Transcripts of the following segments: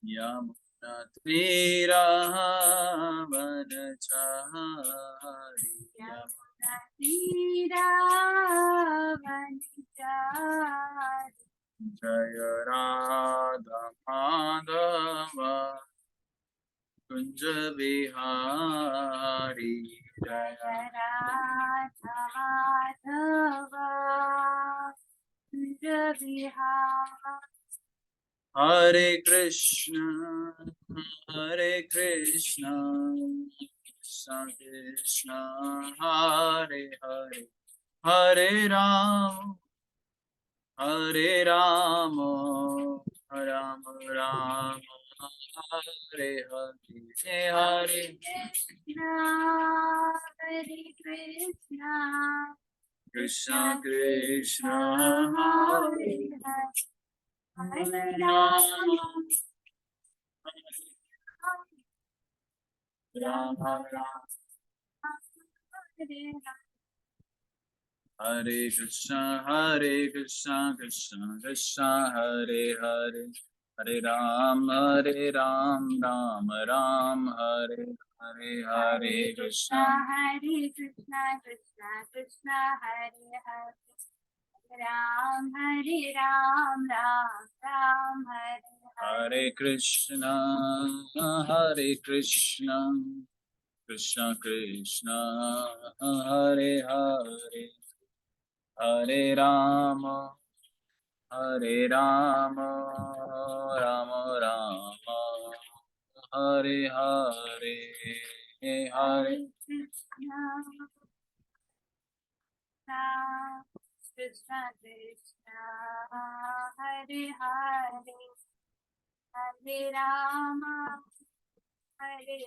Yamuna Sahari Yamuna Vanachari Jaya Radha Madhava Kunja Vihari Jaya Radha Madhava Kunja Vihari. Hare Krishna Hare Krishna Krishna Krishna Hare Hare Hare Ram Hare Ram Ram Ram Hare Hare Hare Krishna Hare Krishna Krishna Krishna Hare Hare Hare Ram Ram Ram Hare Krishna Krishna Krishna Hare Hare Hare Ram Ram Ram Hare Hare Hare Krishna Krishna Krishna Hare Hare Ram Ram Hare Hare Krishna Krishna Krishna Hare Hare Hare Rama Rama Rama Hare Hare Hare Krishna Krishna Krishna Hare Hare Hare Rama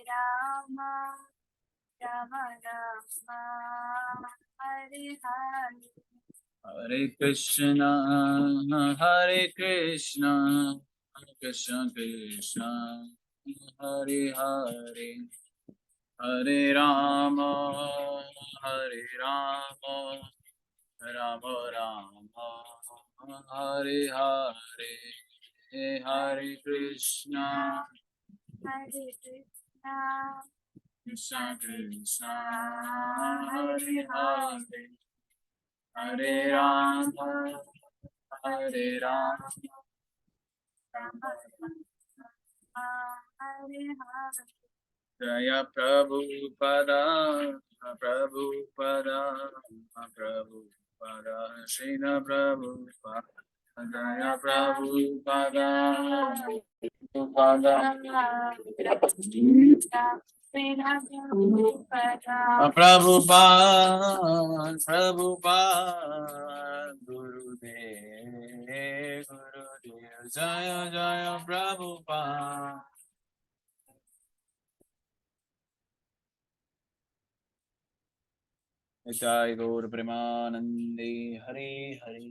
Rama Rama Hare Hare Hare Krishna Krishna Krishna Hare Hare Hare Rama Rama Rama Hare Hare Hare Krishna Krishna Krishna Hare Hare Hare Rama Hare Hare. Jaya Prabhupada Srila Prabhupada Jaya Prabhupada Prabhupada Gurudev Jaya Jaya Prabhupada. जय गौर प्रेमानंदे Hare Hare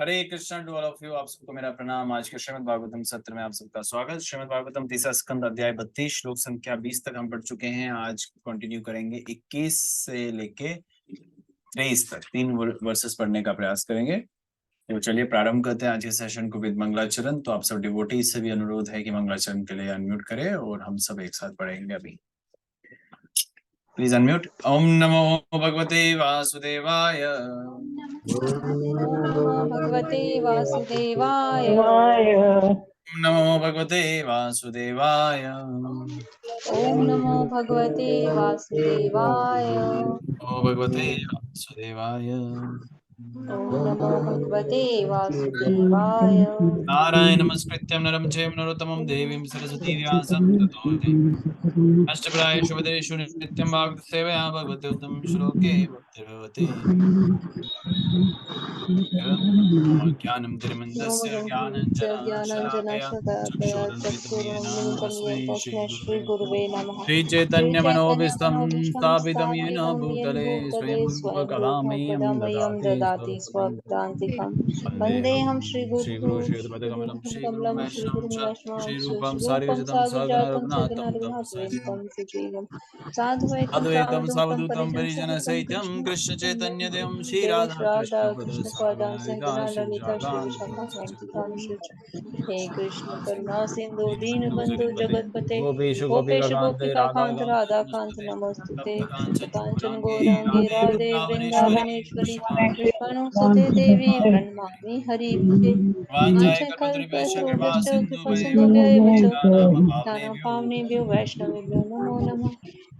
Hare Krishna to all of you. आप सबको मेरा प्रणाम। आज के श्रीमद् भागवतम सत्र में आप सबका स्वागत। श्रीमद् भागवतम तीसरा स्कंद अध्याय 32 श्लोक संख्या 20 तक हम पढ़ चुके हैं। आज कंटिन्यू करेंगे 21 से लेके 23 तक 3 वर्सेस पढ़ने का प्रयास करेंगे। तो चलिए प्रारंभ करते हैं आज के सेशन को विद मंगलाचरण। तो आप सब डिवोटी से भी अनुरोध है कि मंगलाचरण के लिए अनम्यूट करें और हम सब एक साथ पढ़ेंगे। अभी प्लीज अनम्यूट। ओम नमो भगवते वासुदेवाय। भगवते वासुदेवाय। ओम नमो भगवते वासुदेवाय। ओम नमो भगवते वासुदेवाय। ओम भगवते वासुदेवाय। ओम नमो भगवते वासुदेवाय। नारायण नमस्कृत्यं नरं चैव नरोत्तमं देवीं सरस्वती व्यासं ततो अष्टप्राय शुभदेषु नित्यं भागवत सेवया भगवते उत्तम श्लोके भक्तिर्भवति। ज्ञानं तिरमन्दस्य ज्ञानञ्जनशलाकया चक्षुरुन्मिलितं तस्मै श्री गुरुवे नमः। श्रीचैतन्यमनोभीष्टं स्थापितं येन भूतले स्वयं रूप कदा मह्यं ददाति ददाति स्वपदान्तिकं वन्देऽहं श्रीगुरुं श्रीगुरुश्रीपदकमलं कमलं श्रीगुरुं श्रीगुरुं वैष्णवं श्रीरूपं सारिजतं साग्रजातं सागररघुनाथं तं सगनरघुनाथवें सुजीवं साधुवैतं अद्वैतं सावधूतं सावधूतं परिजनसहितं कृष्णचैतन्यदेवं कृष्ण राधा श्रीराधाकृष्णपद कृष्ण पदां सगणललिता सहगना ललिता श्री विशाखा श्रीविशाखान्वितांश्च हे कृष्ण करुणा सिंधु दीन बंधु जगतपते गोपेषु गोपेश गोपिकान्त गोपिका कांत राधा कांत राधाकान्त नमोस्तुते काञ्चन कांचन गौराङ्गे गौरांगे राधे वृंदावनेश्वरी कृष्णानुसुते देवी प्रणमामि हरिप्रिये वाञ्छाकल्पतरुभ्यश्च कृपा वाञ्छाकल्पतरुभ्यश्च सिन्धु कृपा सिन्धुभ्यैव च नाम नाना पावनेभ्यो पावनेभ्यो वैष्णवेभ्यो नमो नमः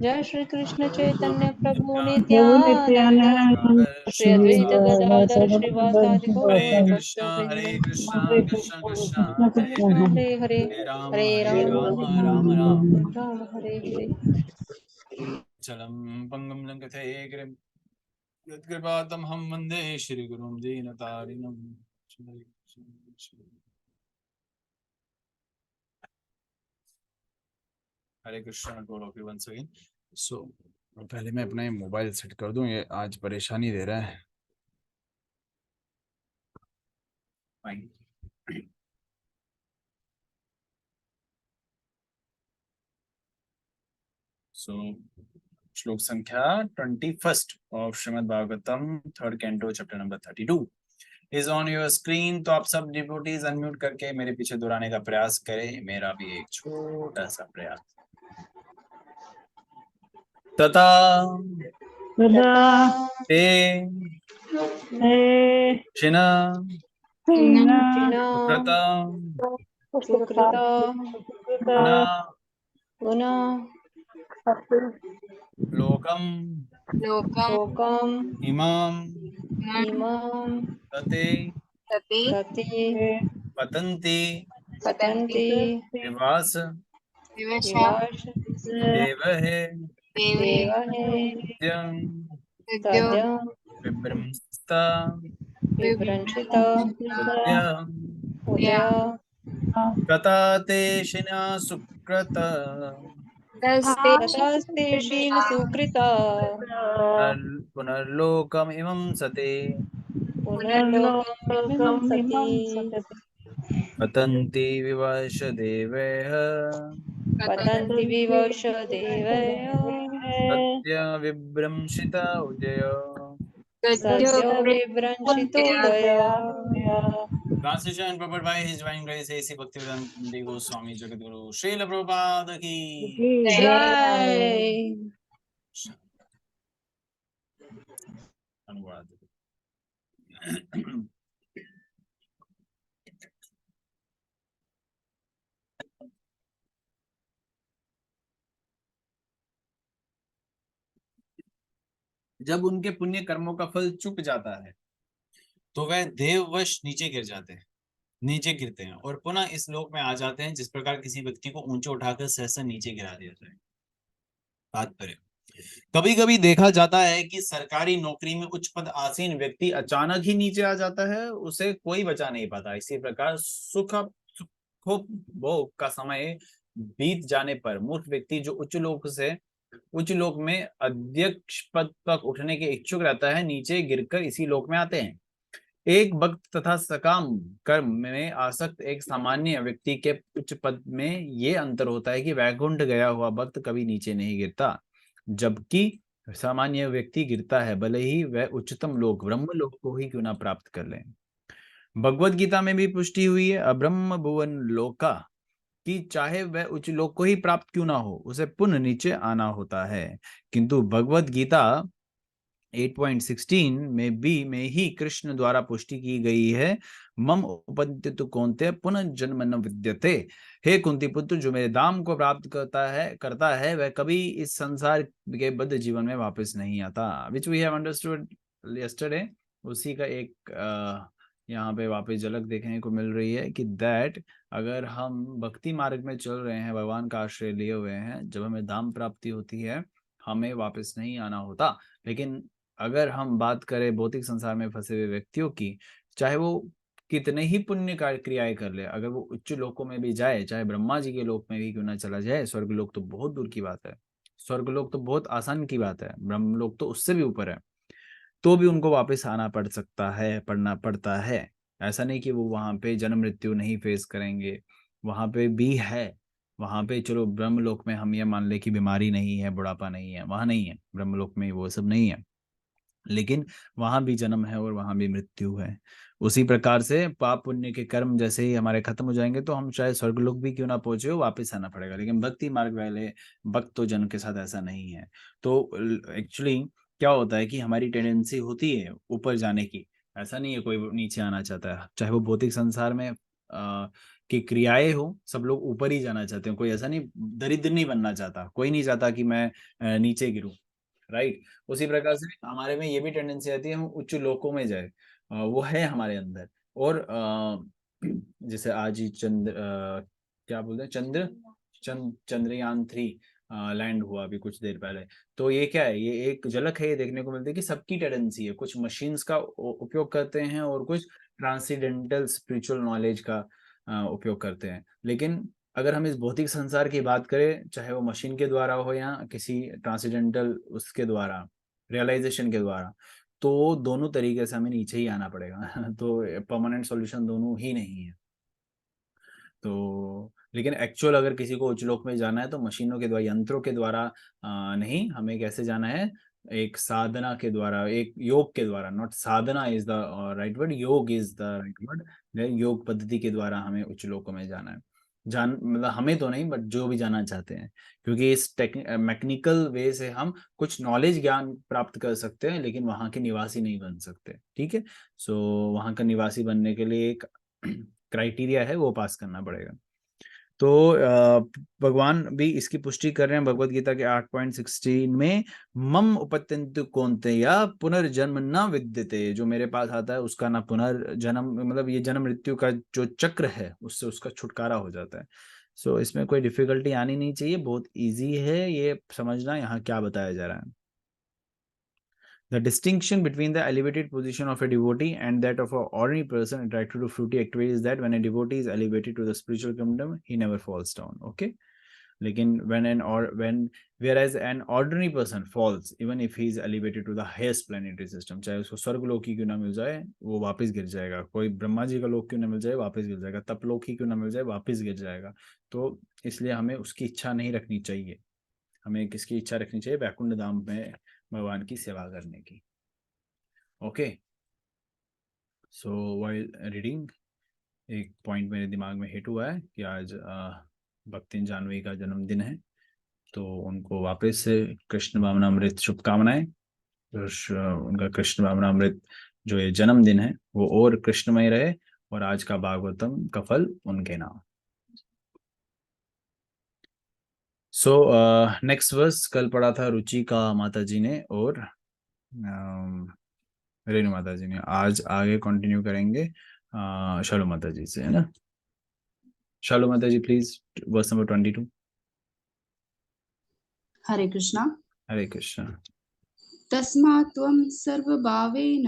जय श्री कृष्ण चैतन्य प्रभु प्रभु नित्यानंद नित्यानंद श्री अद्वैत गदाधर श्रीवासादि हरे गौर कृष्णा भक्तवृंद कृष्णा कृष्ण कृष्ण कृष्ण हरे कृष्ण हरे हरे हरे हरे राम राम राम राम हरे हरे चलं पंगं लंघते गिरिं यत्कृपातमहं वन्दे श्रीगुरुं दीनतारिणं Hare Krishna god of you once again. So पहले मैं अपना मोबाइल सेट कर दूं, ये आज परेशानी दे रहा है। फाइन। सो श्लोक संख्या 21 of Shrimad Bhagavatam, third canto, chapter number 32 is on your screen. तो आप सब डिवोटीज अनम्यूट करके मेरे पीछे दोहराने का प्रयास करें, मेरा भी एक छोटा सा प्रयास। तथा ते क्षिण सुकृता सुकृता पुनः लोकम लोकम इमाम इमाम तते तते पतन्ति पतन्ति विवास विवाश देवहे देवहे त्यं तद्यं विभ्रंसता विभ्रंशित उद्य उदय कथा ते शिना सुकृत तथास्ते शील सुकृता पुनर्लोकमिमं सते पुनर्लोकमिमं सति पतन्ति विवश देवैः पतन्ति विवश देवय सत्य विभ्रंशित उदय। सद्यो विभ्रंशितोदय Translation provided by His Divine Grace A.C. Bhaktivedanta Goswami Jagadguru Srila Prabhupada की जय। अनुवाद। जब उनके पुण्य कर्मों का फल चुक जाता है तो वह देववश नीचे गिरते हैं और पुनः इस लोक में आ जाते हैं, जिस प्रकार किसी व्यक्ति को ऊंचे उठाकर सहसा नीचे गिरा दिया जाए। तात्पर्य, कभी कभी देखा जाता है कि सरकारी नौकरी में उच्च पद आसीन व्यक्ति अचानक ही नीचे आ जाता है, उसे कोई बचा नहीं पाता। इसी प्रकार सुखोपभोग का समय बीत जाने पर मूर्ख व्यक्ति जो उच्च लोक में अध्यक्ष पद तक उठने के इच्छुक रहता है, नीचे गिरकर इसी लोक में आते हैं। एक भक्त तथा सकाम कर्म में आसक्त एक सामान्य व्यक्ति के उच्च पद में ये अंतर होता है कि वैकुंठ गया हुआ भक्त कभी नीचे नहीं गिरता, जबकि सामान्य व्यक्ति गिरता है, भले ही वह उच्चतम लोक ब्रह्म लोक को ही क्यों ना प्राप्त कर ले। भगवत गीता में भी पुष्टि हुई है अब्रह्म भुवन लोका, कि चाहे वह उच्च लोक को ही प्राप्त क्यों ना हो, उसे पुनः नीचे आना होता है। किंतु भगवत गीता 8.16 में ही कृष्ण द्वारा पुष्टि की गई है, मम उपद्यतु कौन्तेय पुनः जन्म न विद्यते। हे कुंती पुत्र, जो मेरे धाम को प्राप्त करता है वह कभी इस संसार के बद्ध जीवन में वापस नहीं आता। Which we have understood yesterday. उसी का एक यहाँ पे वापस झलक देखने को मिल रही है कि दैट अगर हम भक्ति मार्ग में चल रहे हैं, भगवान का आश्रय लिए हुए हैं, जब हमें धाम प्राप्ति होती है हमें वापस नहीं आना होता। लेकिन अगर हम बात करें भौतिक संसार में फंसे हुए व्यक्तियों की, चाहे वो कितने ही पुण्य क्रियाएं कर ले, अगर वो उच्च लोकों में भी जाए, चाहे ब्रह्मा जी के लोक में भी क्यों ना चला जाए, स्वर्ग लोक तो बहुत दूर की बात है, स्वर्ग लोक तो बहुत आसान की बात है, ब्रह्म लोक तो उससे भी ऊपर है। तो भी उनको वापस आना पड़ सकता है, पढ़ना पड़ता है। ऐसा नहीं कि वो वहाँ पे जन्म मृत्यु नहीं फेस करेंगे, वहाँ पे भी है। वहाँ पे चलो ब्रह्मलोक में हम ये मान ले कि बीमारी नहीं है, बुढ़ापा नहीं है, वहाँ नहीं है, ब्रह्मलोक में वो सब नहीं है। लेकिन वहाँ भी जन्म है और वहाँ भी मृत्यु है। उसी प्रकार से पाप पुण्य के कर्म जैसे ही हमारे खत्म हो जाएंगे तो हम चाहे स्वर्गलोक भी क्यों ना पहुंचे हो, वापस आना पड़ेगा। लेकिन भक्ति मार्ग वाले भक्त जन के साथ ऐसा नहीं है। तो एक्चुअली क्या होता है कि हमारी टेंडेंसी होती है ऊपर जाने की। ऐसा नहीं है कोई नीचे आना चाहता है, चाहे वो भौतिक संसार में की क्रियाएं हो, सब लोग ऊपर ही जाना चाहते हैं। कोई ऐसा नहीं, दरिद्र नहीं बनना चाहता, कोई नहीं चाहता कि मैं नीचे गिरूं, राइट। उसी प्रकार से हमारे में ये भी टेंडेंसी आती है हम उच्च लोकों में जाए, वो है हमारे अंदर। और जैसे आज ही क्या बोलते हैं, चंद्रयान 3 लैंड हुआ अभी कुछ देर पहले। तो ये क्या है, ये एक झलक है, ये देखने को मिलती है कि सबकी टेंडेंसी है, कुछ मशीन्स का उपयोग करते हैं और कुछ ट्रांसीडेंटल स्पिरिचुअल नॉलेज का उपयोग करते हैं। लेकिन अगर हम इस भौतिक संसार की बात करें, चाहे वो मशीन के द्वारा हो या किसी ट्रांसीडेंटल उसके द्वारा, रियलाइजेशन के द्वारा, तो दोनों तरीके से हमें नीचे ही आना पड़ेगा। तो परमानेंट सॉल्यूशन दोनों ही नहीं है। तो लेकिन एक्चुअल अगर किसी को उच्च लोक में जाना है तो मशीनों के द्वारा, यंत्रों के द्वारा नहीं, हमें कैसे जाना है, एक साधना के द्वारा, एक योग के द्वारा। Not Sadhana is the right word, योग इज द राइट वर्ड। योग पद्धति के द्वारा हमें उच्च लोकों में जाना है। मतलब हमें तो नहीं, बट जो भी जाना चाहते हैं, क्योंकि इस मैकेनिकल वे से हम कुछ नॉलेज ज्ञान प्राप्त कर सकते हैं, लेकिन वहाँ के निवासी नहीं बन सकते। ठीक है। सो वहाँ का निवासी बनने के लिए एक क्राइटेरिया है, वो पास करना पड़ेगा। तो भगवान भी इसकी पुष्टि कर रहे हैं भगवत गीता के 8.16 में, मम उपत्यंतु कौन्ते या पुनर्जन्म न विद्यते। जो मेरे पास आता है उसका ना पुनर्जन्म, मतलब ये जन्म मृत्यु का जो चक्र है उससे उसका छुटकारा हो जाता है। सो इसमें कोई डिफिकल्टी आनी नहीं चाहिए, बहुत इजी है ये समझना यहाँ क्या बताया जा रहा है। The distinction between the elevated position of a devotee and that of an ordinary person attracted to fruity activity is that when a devotee is elevated to the spiritual kingdom, he never falls down. Okay. लेकिन whereas an ordinary person falls even if he is elevated to the highest planetary system, चाहे उसको स्वर्ग लोक ही क्यों ना मिल जाए, वो वापस गिर जाएगा। कोई ब्रह्मा जी का लोक क्यों ना मिल जाए, वापस गिर जाएगा। तप लोक ही क्यों ना मिल जाए, वापस गिर जाएगा। तो इसलिए हमें उसकी इच्छा नहीं रखनी चाहिए। हमें किसकी इच्छा रखनी चाहिए, वैकुंठ धाम में भगवान की सेवा करने की। ओके। सो वाइल रीडिंग, एक पॉइंट मेरे दिमाग में हिट हुआ है कि आज भक्तिन जानवी का जन्मदिन है, तो उनको वापस से कृष्ण भावनामृत शुभकामनाएं। उनका कृष्ण भावनामृत जो ये जन्मदिन है वो और कृष्णमय रहे, और आज का भागवतम का फल उनके नाम। सो नेक्स्ट वर्स कल पढ़ा था रुचि का माता जी ने और रेणु माता जी ने। आज आगे कंटिन्यू करेंगे शालू माता जी से, है ना। शालू माता जी प्लीज, वर्स नंबर 22। हरे कृष्णा। हरे कृष्णा। तस्मात् त्वं सर्वभावेन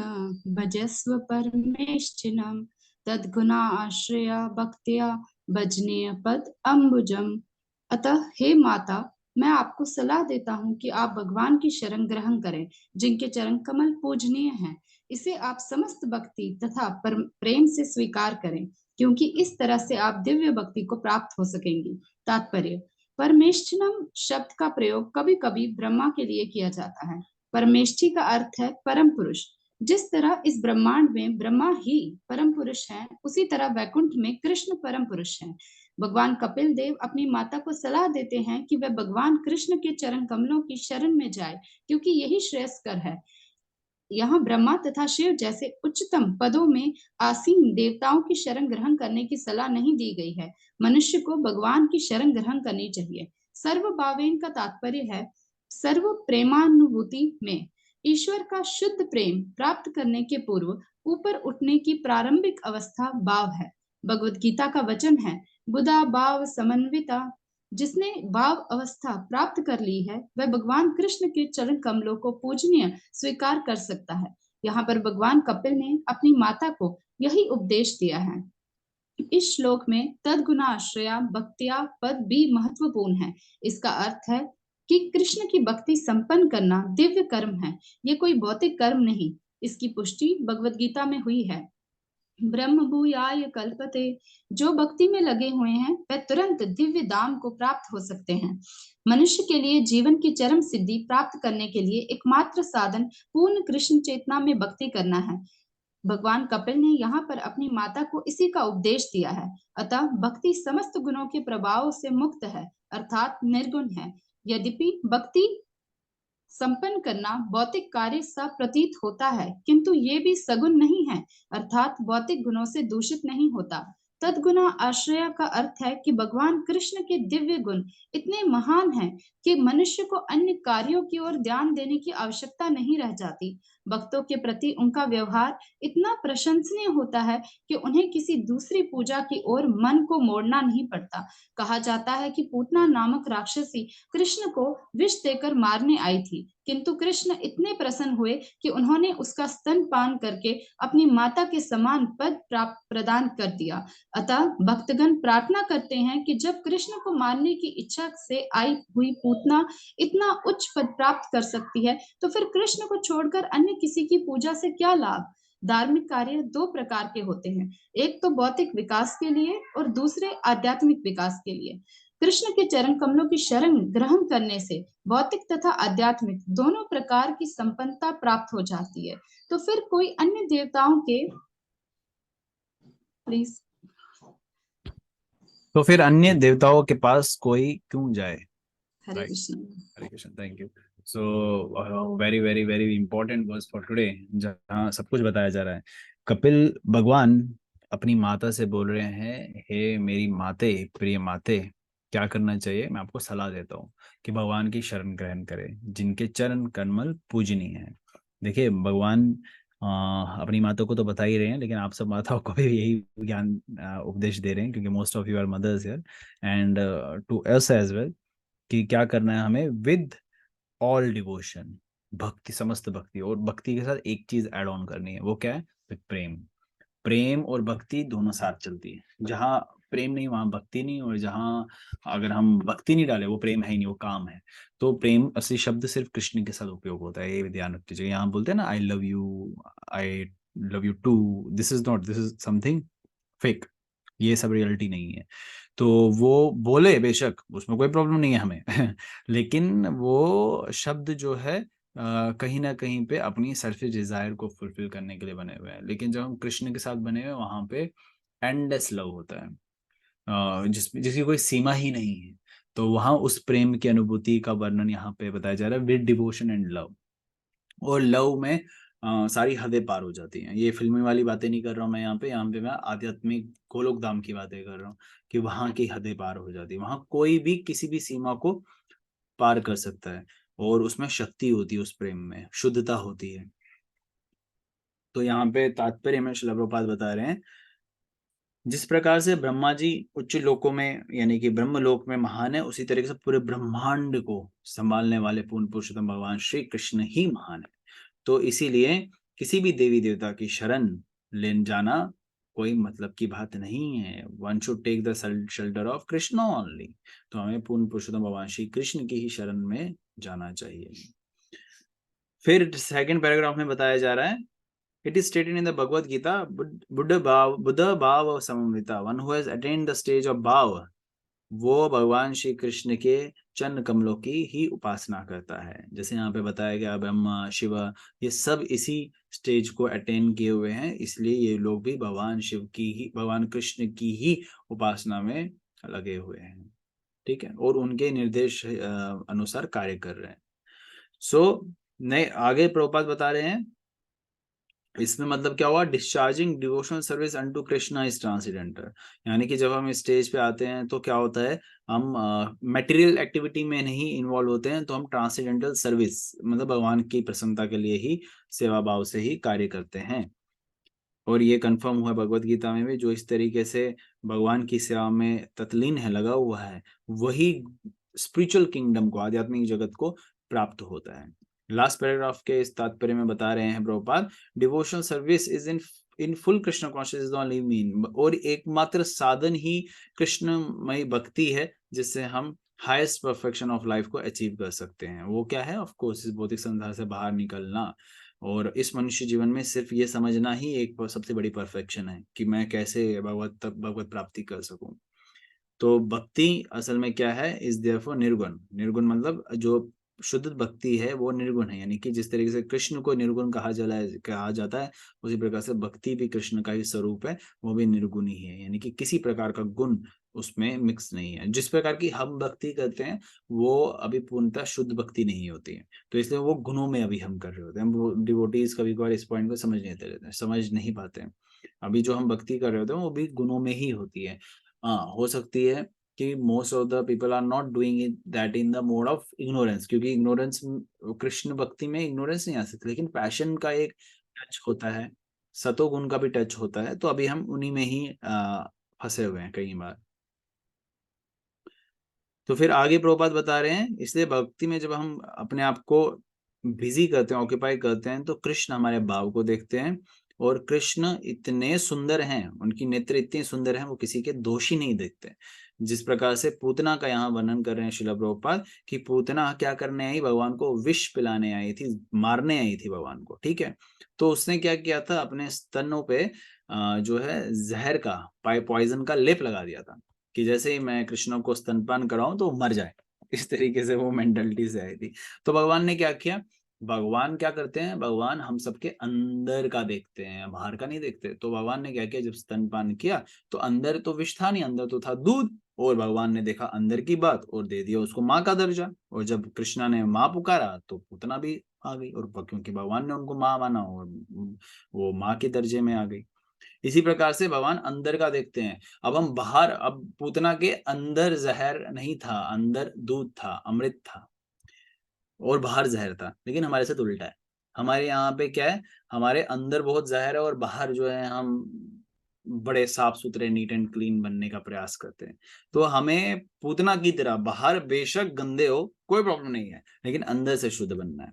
भजस्व परमेष्ठिनं तद्गुणा आश्रया भक्त्या भजनीय पद अम्बुजम। अतः हे माता, मैं आपको सलाह देता हूँ कि आप भगवान की शरण ग्रहण करें, जिनके चरण कमल पूजनीय हैं। इसे आप समस्त भक्ति तथा प्रेम से स्वीकार करें, क्योंकि इस तरह से आप दिव्य भक्ति को प्राप्त हो सकेंगी। तात्पर्य: परमेष्ठिनम शब्द का प्रयोग कभी कभी ब्रह्मा के लिए किया जाता है। परमेष्ठी का अर्थ है परम पुरुष। जिस तरह इस ब्रह्मांड में ब्रह्मा ही परम पुरुष हैं, उसी तरह वैकुंठ में कृष्ण परम पुरुष हैं। भगवान कपिल देव अपनी माता को सलाह देते हैं कि वह भगवान कृष्ण के चरण कमलों की शरण में जाए, क्योंकि यही श्रेयस्कर है। यहाँ ब्रह्मा तथा शिव जैसे उच्चतम पदों में आसीन देवताओं की शरण ग्रहण करने की सलाह नहीं दी गई है। मनुष्य को भगवान की शरण ग्रहण करनी चाहिए। सर्वभावेन का तात्पर्य है सर्व प्रेमानुभूति में ईश्वर का शुद्ध प्रेम प्राप्त करने के पूर्व ऊपर उठने की प्रारंभिक अवस्था भाव है। भगवत गीता का वचन है, बुधा भाव समन्विता। जिसने भाव अवस्था प्राप्त कर ली है वह भगवान कृष्ण के चरण कमलों को पूजनीय स्वीकार कर सकता है। यहाँ पर भगवान कपिल ने अपनी माता को यही उपदेश दिया है। इस श्लोक में तद्गुणा आश्रया भक्त्या पद भी महत्वपूर्ण है। इसका अर्थ है कि कृष्ण की भक्ति संपन्न करना दिव्य कर्म है। ये कोई भौतिक कर्म नहीं। इसकी पुष्टि भगवत गीता में हुई है। ब्रह्म भूयाय कल्पते, जो भक्ति में लगे हुए हैं वह तुरंत दिव्य धाम को प्राप्त हो सकते हैं। मनुष्य के लिए जीवन की चरम सिद्धि प्राप्त करने के लिए एकमात्र साधन पूर्ण कृष्ण चेतना में भक्ति करना है। भगवान कपिल ने यहाँ पर अपनी माता को इसी का उपदेश दिया है। अतः भक्ति समस्त गुणों के प्रभाव से मुक्त है, अर्थात निर्गुण है। यद्यपि भक्ति संपन्न करना भौतिक कार्य सा प्रतीत होता है, किंतु ये भी सगुण नहीं है, अर्थात भौतिक गुणों से दूषित नहीं होता। तद्गुणा आश्रय का अर्थ है कि भगवान कृष्ण के दिव्य गुण इतने महान हैं कि मनुष्य को अन्य कार्यों की ओर ध्यान देने की आवश्यकता नहीं रह जाती। भक्तों के प्रति उनका व्यवहार इतना प्रशंसनीय होता है कि उन्हें किसी दूसरी पूजा की ओर मन को मोड़ना नहीं पड़ता। कहा जाता है कि पूतना नामक राक्षसी कृष्ण को विष देकर मारने आई थी, किंतु कृष्ण इतने प्रसन्न हुए कि उन्होंने उसका स्तनपान करके अपनी माता के समान पद प्रदान कर दिया। अतः भक्तगण प्रार्थना करते हैं कि जब कृष्ण को मारने की इच्छा से आई हुई पूतना इतना उच्च पद प्राप्त कर सकती है, तो फिर कृष्ण को छोड़कर अन्य किसी की पूजा से क्या लाभ। धार्मिक कार्य दो प्रकार के होते हैं, एक तो भौतिक विकास के लिए और दूसरे आध्यात्मिक विकास के लिए। कृष्ण के चरण कमलों की शरण ग्रहण करने से भौतिक तथा आध्यात्मिक दोनों प्रकार की संपन्नता प्राप्त हो जाती है। तो फिर कोई अन्य देवताओं के प्लीज तो फिर अन्य देवताओं के पास कोई क्यों जाए। Hare Krishna. Hare Krishna, thank you. So very very very important words for today, जहाँ सब कुछ बताया जा रहा है। कपिल भगवान अपनी माता से बोल रहे हैं, हे मेरी माते, प्रिय माते, क्या करना चाहिए। मैं आपको सलाह देता हूँ कि भगवान की शरण ग्रहण करें, जिनके चरण कमल पूजनीय है। देखिए भगवान अपनी माताओं को तो बता ही रहे हैं, लेकिन आप सब माताओं को भी यही ज्ञान उपदेश दे रहे हैं, क्योंकि most of you are mothers here, and to us as well, कि क्या करना है हमें विद ऑल डिवोशन, भक्ति, समस्त भक्ति। और भक्ति के साथ एक चीज ऐड ऑन करनी है, वो क्या है, विद प्रेम। प्रेम और भक्ति दोनों साथ चलती है। जहाँ प्रेम नहीं वहां भक्ति नहीं, और जहाँ अगर हम भक्ति नहीं डाले वो प्रेम है ही नहीं, वो काम है। तो प्रेम असली शब्द सिर्फ कृष्ण के साथ उपयोग होता है, ये भी ध्यान रख लीजिए। यहाँ बोलते हैं ना, I love you too, this is not, this is something fake, ये सब रियलिटी नहीं है। तो वो बोले बेशक, उसमें कोई प्रॉब्लम नहीं है हमें लेकिन वो शब्द जो है कहीं ना कहीं पे अपनी सरफेस डिजायर को फुलफिल करने के लिए बने हुए हैं। लेकिन जब हम कृष्ण के साथ बने हुए हैं, वहां पे एंडलेस लव होता है, जिसकी कोई सीमा ही नहीं है। तो वहां उस प्रेम की अनुभूति का वर्णन यहाँ पे बताया जा रहा है, विद डिवोशन एंड लव। और लव में सारी हदें पार हो जाती हैं। ये फिल्मी वाली बातें नहीं कर रहा हूँ मैं यहाँ पे मैं आध्यात्मिक गोलोक धाम की बातें कर रहा हूँ, कि वहां की हदें पार हो जाती है। वहां कोई भी किसी भी सीमा को पार कर सकता है, और उसमें शक्ति होती है, उस प्रेम में शुद्धता होती है। तो यहाँ पे तात्पर्य में श्रील प्रभुपाद बता रहे हैं, जिस प्रकार से ब्रह्मा जी उच्च लोकों में यानी कि ब्रह्म लोक में महान है, उसी तरीके से पूरे ब्रह्मांड को संभालने वाले पूर्ण पुरुषोत्तम भगवान श्री कृष्ण ही महान है। तो इसीलिए किसी भी देवी देवता की शरण ले जाना कोई मतलब की बात नहीं है। One should take the shelter of Krishna only. तो हमें पूर्ण पुरुषोत्तम भगवान श्री कृष्ण की ही शरण में जाना चाहिए। फिर सेकंड पैराग्राफ में बताया जा रहा है, it is stated in the Bhagavad Gita, Buddha Bhava Samamrita, one who has attained the stage of Bhava, वो भगवान श्री कृष्ण के चरण कमलों की ही उपासना करता है। जैसे यहाँ पे बताया गया, ब्रह्मा शिव ये सब इसी स्टेज को अटेन किए हुए हैं, इसलिए ये लोग भी भगवान शिव की ही, भगवान कृष्ण की ही उपासना में लगे हुए हैं। ठीक है, और उनके निर्देश अनुसार कार्य कर रहे हैं। सो नए आगे प्रभुपाद बता रहे हैं, इसमें मतलब क्या हुआ, discharging devotional service unto Krishna is transcendental. यानी कि जब हम इस स्टेज पे आते हैं तो क्या होता है, हम मटेरियल एक्टिविटी में नहीं इन्वॉल्व होते हैं, तो हम ट्रांसीडेंटल सर्विस मतलब भगवान की प्रसन्नता के लिए ही, सेवा भाव से ही कार्य करते हैं। और ये कंफर्म हुआ भगवत गीता में भी, जो इस तरीके से भगवान की सेवा में तत्लीन है, लगा हुआ है, वही स्पिरिचुअल किंगडम को, आध्यात्मिक जगत को प्राप्त होता है। लास्ट पैराग्राफ के इस तात्पर्य में बता रहे हैं Prabhupada, devotional service is in full Krishna consciousness only mean, और एकमात्र साधन ही कृष्णमय भक्ति है, जिससे हम हाईएस्ट परफेक्शन ऑफ लाइफ को अचीव कर सकते हैं। वो क्या है, ऑफ कोर्स इस भौतिक संसार से बाहर निकलना। और इस मनुष्य जीवन में सिर्फ ये समझना ही एक सबसे बड़ी परफेक्शन है कि मैं कैसे भगवत प्राप्ति कर सकूं। तो भक्ति असल में क्या है, इज देयरफॉर निर्गुण। निर्गुण मतलब जो शुद्ध भक्ति है वो निर्गुण है, यानी कि जिस तरीके से कृष्ण को निर्गुण कहा जाता है, उसी प्रकार से भक्ति भी कृष्ण का ही स्वरूप है, वो भी निर्गुण ही है, यानी कि किसी प्रकार का गुण उसमें मिक्स नहीं है। जिस प्रकार की हम भक्ति करते हैं वो अभी पूर्णतः शुद्ध भक्ति नहीं होती है, तो इसलिए वो गुणों में अभी हम कर रहे होते हैं। वो डिवोटीज कभी कभार इस पॉइंट को समझ नहीं पाते हैं। अभी जो हम भक्ति कर रहे होते हैं वो भी गुणों में ही होती है। हाँ, हो सकती है कि most of the people are not doing it that in the mode of ignorance, क्योंकि इग्नोरेंस, कृष्ण भक्ति में इग्नोरेंस नहीं आ सकती, लेकिन पैशन का एक टच होता है, सतोगुण का भी टच होता है, तो अभी हम उन्हीं में ही फंसे हुए हैं कई बार। तो फिर आगे प्रभुपाद बता रहे हैं, इसलिए भक्ति में जब हम अपने आप को बिजी करते हैं, ऑक्यूपाई करते हैं, तो कृष्ण हमारे भाव को देखते हैं, और कृष्ण इतने सुंदर हैं, उनकी नेत्र इतने सुंदर हैं, वो किसी के दोष ही नहीं देखते। जिस प्रकार से पूतना का यहाँ वर्णन कर रहे हैं शिला प्रभुपाद कि पूतना क्या करने आई, भगवान को विष पिलाने आई थी, मारने आई थी भगवान को, ठीक है। तो उसने क्या किया था, अपने स्तनों पे जो है जहर का, पॉइजन का लेप लगा दिया था, कि जैसे ही मैं कृष्ण को स्तनपान कराऊं तो मर जाए, इस तरीके से वो मेंटालिटी से आई थी। तो भगवान ने क्या किया, भगवान क्या करते हैं, भगवान हम सबके अंदर का देखते हैं, बाहर का नहीं देखते। तो भगवान ने क्या किया, जब स्तनपान किया तो अंदर तो विष था नहीं, अंदर तो था दूध, और भगवान ने देखा अंदर की बात और दे दिया उसको माँ का दर्जा। और जब कृष्णा ने माँ पुकारा तो पूतना भी आ गई, और क्योंकि भगवान ने उनको माँ माना और वो माँ के दर्जे में आ गई। इसी प्रकार से भगवान अंदर का देखते हैं। अब हम बाहर, अब पूतना के अंदर जहर नहीं था, अंदर दूध था, अमृत था, और बाहर जहर था, लेकिन हमारे साथ उल्टा है। हमारे यहाँ पे क्या है, हमारे अंदर बहुत जहर है और बाहर जो है हम बड़े साफ सुथरे, नीट एंड क्लीन बनने का प्रयास करते हैं। तो हमें पूतना की तरह बाहर बेशक गंदे हो कोई प्रॉब्लम नहीं है, लेकिन अंदर से शुद्ध बनना है,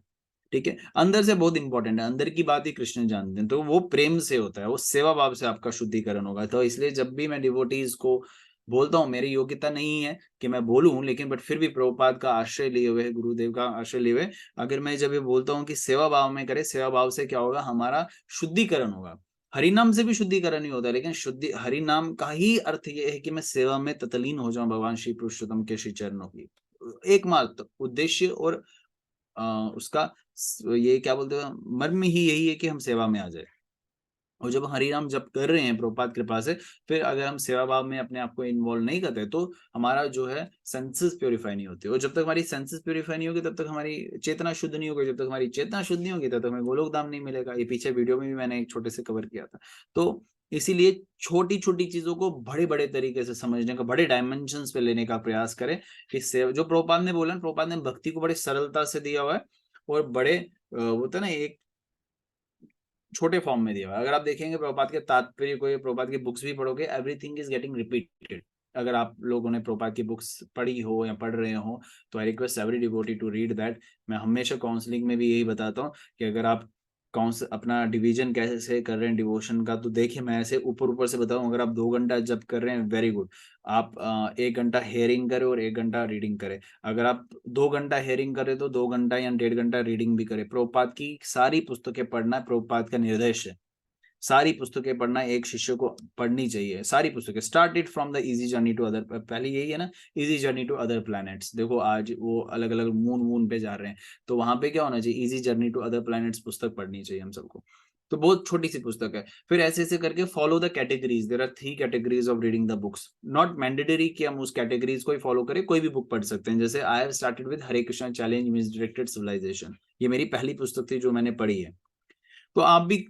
ठीक है। अंदर से बहुत इंपॉर्टेंट है, अंदर की बात ही कृष्ण जानते हैं, तो वो प्रेम से होता है, वो सेवा भाव से आपका शुद्धिकरण होगा। तो इसलिए जब भी मैं डिवोटीज को बोलता हूँ, मेरी योग्यता नहीं है कि मैं बोलूं, लेकिन बट फिर भी प्रभुपाद का आश्रय लिए हुए, गुरुदेव का आश्रय लिए हुए, अगर मैं जब ये बोलता हूँ कि सेवा भाव में करे, सेवा भाव से क्या होगा, हमारा शुद्धिकरण होगा। हरिनाम से भी शुद्धिकरण ही होता है, लेकिन शुद्धि हरिनाम का ही अर्थ ये है कि मैं सेवा में ततलीन हो जाऊं भगवान श्री पुरुषोत्तम के श्री चरणों की। एकमात्र उद्देश्य और उसका ये क्या बोलते हैं, मर्म ही यही है कि हम सेवा में आ जाए। और जब हरिनाम जप कर रहे हैं प्रभुपाद कृपा से, फिर अगर हम सेवा भाव में अपने आप को इन्वॉल्व नहीं करते तो हमारा जो है सेंसेस प्योरीफाई नहीं होती, और जब तक हमारी सेंसेस प्योरीफाई नहीं होगी तब तक हमारी चेतना शुद्ध नहीं होगी, जब तक हमारी चेतना शुद्ध नहीं होगी तब तक हमें गोलोक धाम नहीं मिलेगा। ये पीछे वीडियो में भी मैंने एक छोटे से कवर किया था। तो इसीलिए छोटी छोटी चीजों को बड़े बड़े तरीके से समझने का, बड़े डायमेंशन पे लेने का प्रयास करें। इससे जो प्रभुपाद ने बोला, प्रभुपाद ने भक्ति को बड़े सरलता से दिया हुआ है, और बड़े होता है ना, एक छोटे फॉर्म में दिया हुआ है। अगर आप देखेंगे प्रभुपाद के तात्पर्य को, प्रभुपाद की बुक्स भी पढ़ोगे, एवरीथिंग इज गेटिंग रिपीटेड। अगर आप लोगों ने प्रभुपाद की बुक्स पढ़ी हो या पढ़ रहे हो, तो I request every devotee to read that. मैं हमेशा काउंसलिंग में भी यही बताता हूँ कि अगर आप अपना डिवीजन कैसे कर रहे हैं डिवोशन का, तो देखिए मैं ऐसे ऊपर ऊपर से बताऊं, अगर आप 2 घंटा जब कर रहे हैं, वेरी गुड। आप 1 घंटा हेयरिंग करें और 1 घंटा रीडिंग करें। अगर आप 2 घंटा हेयरिंग करें तो 2 घंटा या 1.5 घंटा रीडिंग भी करें। प्रभुपाद की सारी पुस्तकें पढ़ना प्रभुपाद का निर्देश है। सारी पुस्तकें पढ़ना एक शिष्य को पढ़नी चाहिए, सारी पुस्तकें। Start it from the easy journey to other, पहले यही है ना, easy journey to other planets. देखो आज वो अलग अलग मून पे जा रहे हैं, तो वहां पे क्या होना चाहिए, easy journey to other planets पुस्तक पढ़नी चाहिए हम सबको। तो बहुत छोटी सी पुस्तक है। फिर ऐसे ऐसे करके follow the categories. There are 3 categories of reading the books. Not mandatory कि हम उस कैटेगरीज को ही फॉलो करें, कोई भी बुक पढ़ सकते हैं। जैसे I have started with Hare Krishna challenge misdirected civilisation, ये मेरी पहली पुस्तक थी जो मैंने पढ़ी है। तो आप भी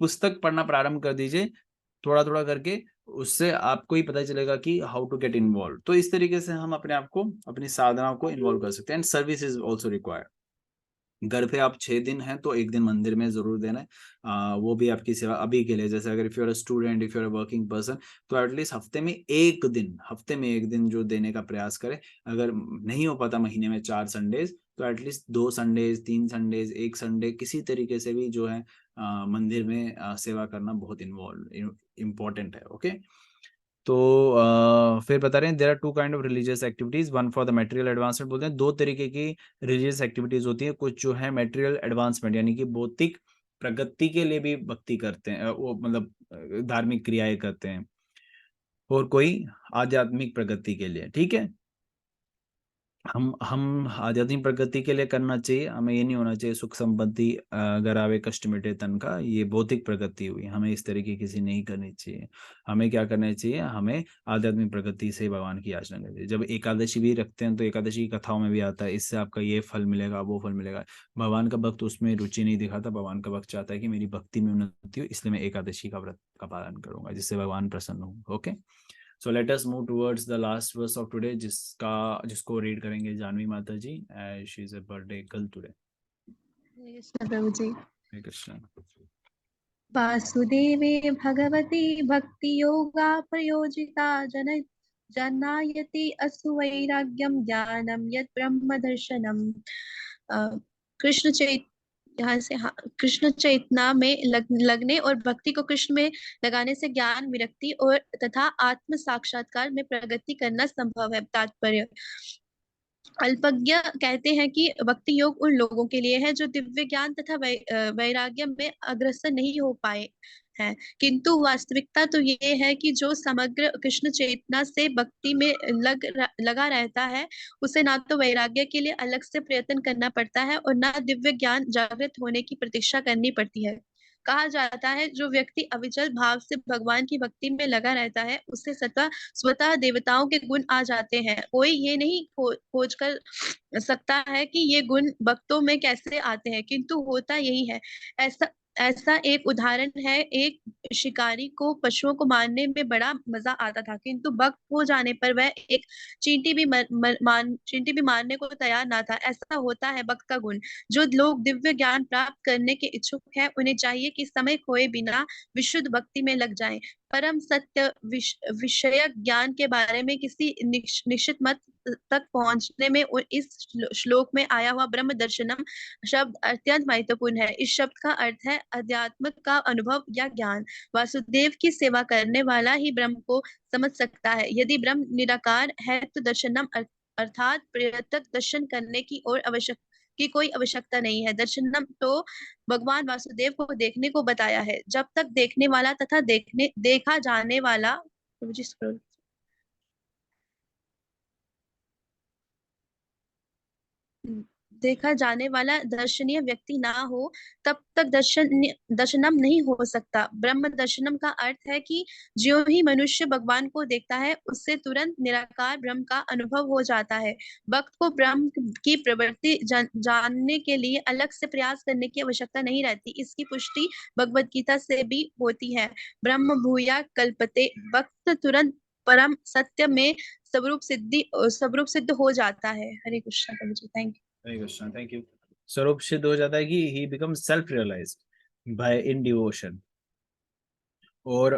पुस्तक पढ़ना प्रारंभ कर दीजिए, थोड़ा थोड़ा करके। उससे आपको ही पता चलेगा कि हाउ टू गेट इन्वॉल्व। तो इस तरीके से हम अपने आप को, अपनी साधनाओं को इन्वॉल्व कर सकते हैं। And service is also required. घर पे आप 6 दिन हैं तो 1 दिन मंदिर में जरूर देना है। वो भी आपकी सेवा अभी के लिए। जैसे अगर if you are a student, if you are a working person, तो एटलीस्ट हफ्ते में 1 दिन जो देने का प्रयास करें। अगर नहीं हो पाता महीने में 4 संडेज, तो एटलीस्ट 2 संडेज, 3 संडेज, 1 संडे, किसी तरीके से भी जो है मंदिर में सेवा करना बहुत इम्पोर्टेंट है। ओके। तो फिर बता रहे हैं there are two kind of religious activities, one for the material advancement. बोलते हैं दो तरीके की रिलीजियस एक्टिविटीज होती है, कुछ जो है मटेरियल एडवांसमेंट यानी कि भौतिक प्रगति के लिए भी भक्ति करते हैं, वो मतलब धार्मिक क्रियाएं करते हैं, और कोई आध्यात्मिक प्रगति के लिए। ठीक है, हम आध्यात्मिक प्रगति के लिए करना चाहिए, हमें ये नहीं होना चाहिए सुख संपत्ति अगर आवे कष्ट मिटे तन का, ये भौतिक प्रगति हुई, हमें इस तरीके किसी नहीं करनी चाहिए। हमें क्या करना चाहिए, हमें आध्यात्मिक प्रगति से भगवान की याचना करनी चाहिए। जब एकादशी भी रखते हैं तो एकादशी की कथाओं में भी आता है इससे आपका ये फल मिलेगा वो फल मिलेगा। भगवान का भक्त उसमें रुचि नहीं दिखाता, भगवान का भक्त चाहता है कि मेरी भक्ति में उन्नति हो, इसलिए मैं एकादशी का व्रत का पालन करूंगा जिससे भगवान प्रसन्न हो। Okay, so let us move towards the last verse of today, जिसको रीड करेंगे जानवी माता ji, as she is a birthday girl today. Krishna प्रभु जी। हरे कृष्ण। वासुदेवे भगवती भक्ति योगा प्रयोजिता जनायति असुवैराग्यम ज्ञानम यत् ब्रह्म दर्शनम। कृष्ण चैत यहाँ से कृष्ण चैतना में लगने और भक्ति को कृष्ण में लगाने से ज्ञान, विरक्ति और तथा आत्म साक्षात्कार में प्रगति करना संभव है। तात्पर्य, अल्पज्ञ कहते हैं कि भक्ति योग उन लोगों के लिए है जो दिव्य ज्ञान तथा वैराग्य में अग्रसर नहीं हो पाए हैं, किंतु वास्तविकता तो ये है कि जो समग्र कृष्ण चेतना से भक्ति में लगा रहता है उसे ना तो वैराग्य के लिए अलग से प्रयत्न करना पड़ता है और ना दिव्य ज्ञान जागृत होने की प्रतीक्षा करनी पड़ती है। कहा जाता है जो व्यक्ति अविचल भाव से भगवान की भक्ति में लगा रहता है उससे स्वतः देवताओं के गुण आ जाते हैं। कोई ये नहीं खोज कर सकता है कि ये गुण भक्तों में कैसे आते हैं, किंतु होता यही है। ऐसा ऐसा एक उदाहरण है, एक शिकारी को पशुओं को मारने में बड़ा मजा आता था, किंतु भक्त हो जाने पर वह एक चींटी भी मारने को तैयार ना था। ऐसा होता है भक्त का गुण। जो लोग दिव्य ज्ञान प्राप्त करने के इच्छुक हैं उन्हें चाहिए कि समय खोए बिना विशुद्ध भक्ति में लग जाएं। परम सत्य विषय ज्ञान के बारे में किसी निश्चित मत तक पहुंचने में इस श्लोक में आया हुआ ब्रह्म दर्शनम शब्द अत्यंत महत्वपूर्ण है। इस शब्द का अर्थ है अध्यात्म का अनुभव या ज्ञान। वासुदेव की सेवा करने वाला ही ब्रह्म को समझ सकता है। यदि ब्रह्म निराकार है तो दर्शनम अर्थात प्रत्यक्ष दर्शन करने की कोई आवश्यकता नहीं है। दर्शनम तो भगवान वासुदेव को देखने को बताया है। जब तक देखने वाला तथा देखा जाने वाला देखा जाने वाला दर्शनीय व्यक्ति ना हो तब तक दर्शनम नहीं हो सकता। ब्रह्म दर्शनम का अर्थ है कि ज्यों ही मनुष्य भगवान को देखता है उससे तुरंत निराकार ब्रह्म का अनुभव हो जाता है। भक्त को ब्रह्म की प्रवृत्ति जानने के लिए अलग से प्रयास करने की आवश्यकता नहीं रहती। इसकी पुष्टि भगवत गीता से भी होती है। ब्रह्म भूया कल्पते, भक्त तुरंत परम सत्य में स्वरूप सिद्ध हो जाता है। हरे कृष्ण प्रभु ji, thank you. Hare Krishna, thank you. स्वरूप सिद्ध हो जाता है कि he become self realised by in devotion. और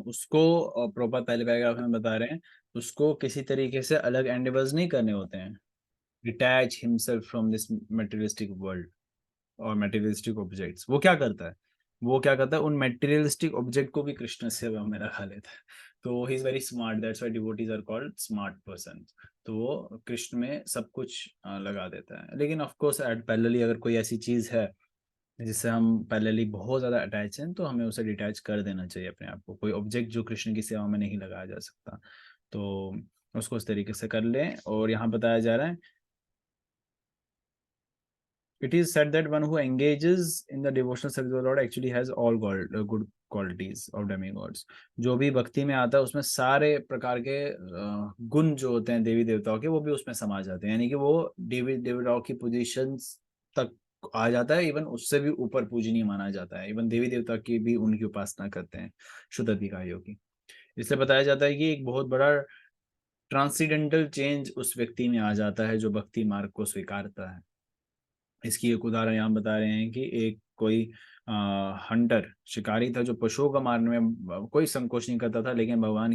उसको प्रॉपर पहले पैराग्राफ में बता रहे हैं, उसको किसी तरीके से अलग एंडेवर्स नहीं करने होते हैं। Detach himself from this materialistic world और मटेरियलिस्टिक ऑब्जेक्ट्स। वो क्या करता है, उन मटेरियलिस्टिक ऑब्जेक्ट को भी कृष्ण सेवा में रखा लेता है। तो he is very smart, that's why devotees are called smart person. तो वो कृष्ण में सब कुछ लगा देता है। लेकिन ऑफ कोर्स एट पैरेलली अगर कोई ऐसी चीज है जिससे हम पैरेलली बहुत ज्यादा अटैच हैं तो हमें उसे डिटैच कर देना चाहिए अपने आप को। कोई ऑब्जेक्ट जो कृष्ण की सेवा में नहीं लगाया जा सकता तो उसको उस तरीके से कर लें। और यहाँ बताया जा रहा है, it is said that one who engages in the devotional service of the Lord actually has all good qualities of demigods। जो भी भक्ति में आता है उसमें सारे प्रकार के गुण जो होते हैं देवी देवताओं के वो भी उसमें समा जाते हैं, यानी कि वो देवी देवताओं की पोजीशन तक आ जाता है। इवन उससे भी ऊपर पूजनीय माना जाता है। इवन देवी देवता की भी उनकी उपासना करते हैं शुद्ध अधिकारियों की। इसलिए बताया जाता है कि एक बहुत बड़ा ट्रांसीडेंटल चेंज उस व्यक्ति में आ जाता है जो भक्ति मार्ग को स्वीकारता है। इसकी एक उदाहरण यहाँ बता रहे हैं कि एक कोई हंटर शिकारी था जो पशुओं का मारने में कोई संकोच नहीं करता था, लेकिन भगवान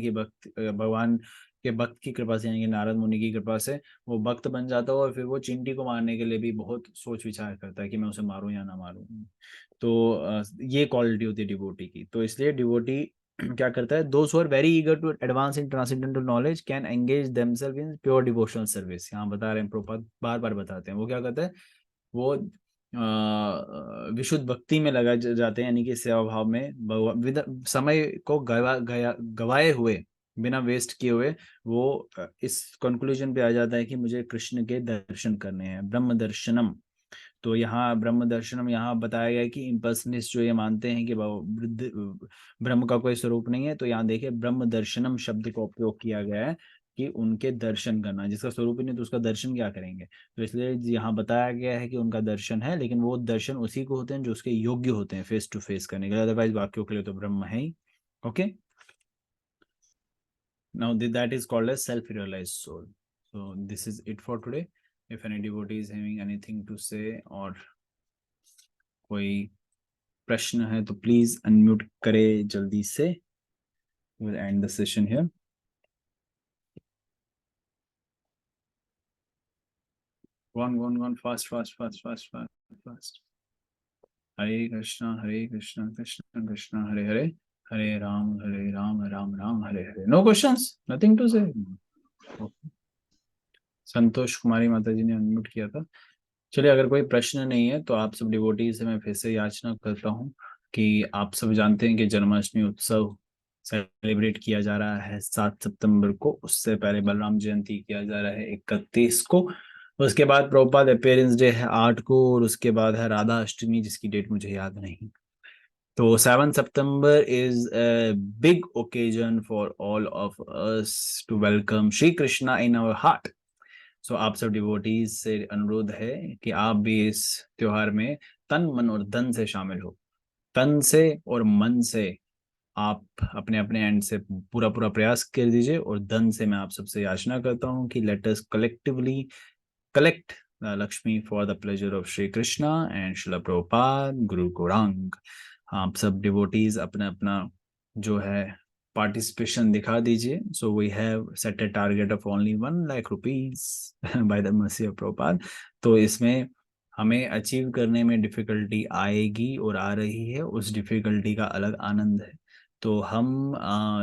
के भक्त की कृपा से यानी कि नारद मुनि की कृपा से वो भक्त बन जाता है और फिर वो चींटी को मारने के लिए भी बहुत सोच विचार करता है कि मैं उसे मारूं या ना मारूं। तो ये क्वालिटी होती है डिवोटी की। तो इसलिए डिवोटी क्या करता है, those who are very eager to advance in transcendental knowledge can engage themselves in pure devotional service. यहाँ बता रहे हैं प्रभुपाद, बार बार बताते हैं, वो क्या करता है, वो विशुद्ध भक्ति में लगा जाते हैं, यानी कि सेवा भाव में, समय को गवाए हुए, बिना वेस्ट किए हुए, वो इस कंक्लूजन पे आ जाता है कि मुझे कृष्ण के दर्शन करने हैं, ब्रह्म दर्शनम। तो यहाँ ब्रह्म दर्शनम यहाँ बताया गया है कि इम्पर्सनिस्ट जो ये मानते हैं कि ब्रह्म का कोई स्वरूप नहीं है, तो यहाँ देखिए ब्रह्म दर्शनम शब्द का उपयोग किया गया है कि उनके दर्शन करना, जिसका स्वरूप ही नहीं तो उसका दर्शन क्या करेंगे। तो इसलिए यहाँ बताया गया है कि उनका दर्शन है, लेकिन वो दर्शन उसी को होते हैं जो उसके योग्य होते हैं फेस टू फेस करने के लिए, अदरवाइज वाक्यों के लिए तो ब्रह्म है ही। Okay, now that is called as self realized soul. So this is it for today. If any devotee is having anything to say or कोई प्रश्न है तो प्लीज अनम्यूट करे जल्दी से। We'll end the session here. Go on, fast. Hare Krishna, Krishna Krishna, Hare Hare, Hare Ram, Ram Ram, Hare Hare. No questions, nothing to say. Okay. संतोष कुमारी माता जी ने unmute किया था। चलिए, अगर कोई प्रश्न नहीं है तो आप सब डिवोटी से मैं फिर से याचना करता हूँ कि आप सब जानते हैं कि जन्माष्टमी उत्सव सेलिब्रेट किया जा रहा है 7 सितंबर को। उससे पहले बलराम जयंती किया जा रहा है 31 को। उसके बाद प्रभुपाद अपीयरेंस डे है 8 को, और उसके बाद है राधा अष्टमी, जिसकी डेट मुझे याद नहीं। तो 7 September is a big occasion for all of us to welcome Shri Krishna in our heart. So आप सब डिवोटीज से अनुरोध है कि आप भी इस त्योहार में तन मन और धन से शामिल हो। तन से और मन से आप अपने अपने एंड से पूरा प्रयास कर दीजिए, और धन से मैं आप सबसे याचना करता हूँ कि let us collectively collect Lakshmi for the pleasure of Shri Krishna and Srila Prabhupada गुरु गौरांग। आप सब डिवोटीज अपना अपना जो है पार्टिसिपेशन दिखा दीजिए। So we have set a target of only 1 lakh rupees by the mercy of Prabhupada. तो इसमें हमें अचीव करने में डिफिकल्टी आएगी और आ रही है, उस डिफिकल्टी का अलग आनंद है। तो हम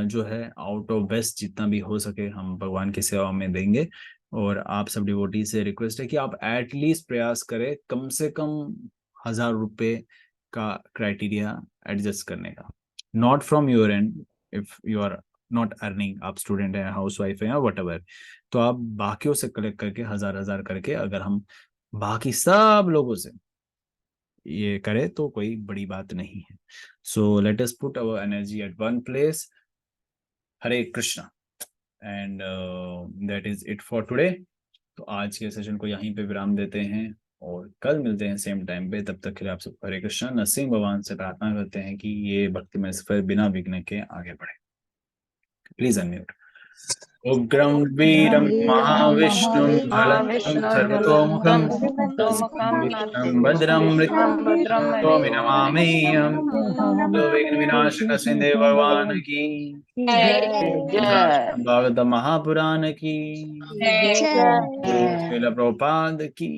जो है आउट ऑफ बेस्ट जितना भी हो सके हम भगवान की सेवा में देंगे। और आप सब डिवोटी से रिक्वेस्ट है कि आप एटलीस्ट प्रयास करें कम से कम 1000 रुपये का क्राइटेरिया एडजस्ट करने का। Not from your end, if you are not earning, आप स्टूडेंट हैं, हाउस वाइफ है या वट एवर, तो आप बाकियों से कलेक्ट करके 1000 करके अगर हम बाकी सब लोगों से ये करें तो कोई बड़ी बात नहीं है। सो let us put our energy at one place. Hare Krishna. And that is it for today. तो आज के सेशन को यहीं पे विराम देते हैं और कल मिलते हैं सेम टाइम पे। तब तक के लिए आप सबको हरे कृष्णा। नरसिंह भगवान से प्रार्थना करते हैं कि ये भक्ति में सफर बिना विघ्न के आगे बढ़े। Please unmute. उग्रं वीरं महाविष्णुं भलद्धं सर्वतोमुखं विष्णुं भद्रं मृत्युं नमाम्यहं। विघ्न विनाशक सिंधु भगवान की भागवत महापुराण की श्रील प्रभुपाद की।